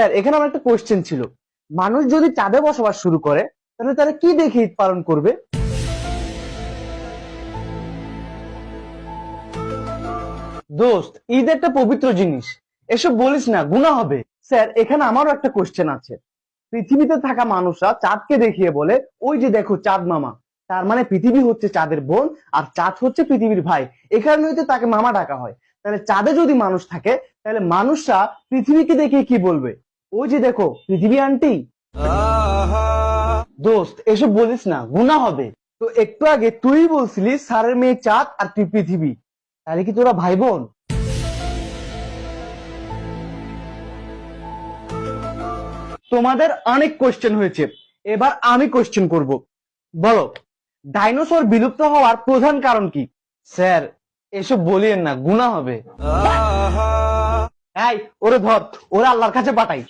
Sir এখানে আমার একটা কোশ্চেন ছিল, মানুষ যদি চাঁদে বসবাস শুরু করে তাহলে তারা কি দেখে ঈদ পালন করবে? দোস্ত, ঈদ একটা পবিত্র জিনিস, এসব বলিস না, গুনাহ হবে। স্যার এখানে আমারও একটা কোশ্চেন আছে। পৃথিবীতে থাকা মানুষরা চাঁদকে দেখিয়ে বলে, ওই যে দেখো চাঁদ মামা। তার মানে পৃথিবী হচ্ছে চাঁদের বোন, আর চাঁদ হচ্ছে পৃথিবীর ভাই। এ কারণেই তো তাকে মামা ডাকা হয়। তাহলে চাঁদে যদি মানুষ থাকে, তাহলে মানুষরা পৃথিবীকে দেখে কি বলবে? ওই যে দেখো পৃথিবী আন্টি। দোস্ত এসব বলিস না, গুনাহ হবে। তো একটু আগে তুই বলছিলি স্যারের মেয়ে চাঁদ আর তুই পৃথিবী, তাহলে কি তোরা ভাই বোন? তোমাদের অনেক কোশ্চেন হয়েছে, এবার আমি কোশ্চেন করব। বলো, ডাইনোসর বিলুপ্ত হওয়ার প্রধান কারণ কি? স্যার এসব বলিয়েন না, গুনাহ হবে। এই ওরে ধর, ওরে আল্লাহর কাছে পাঠাই।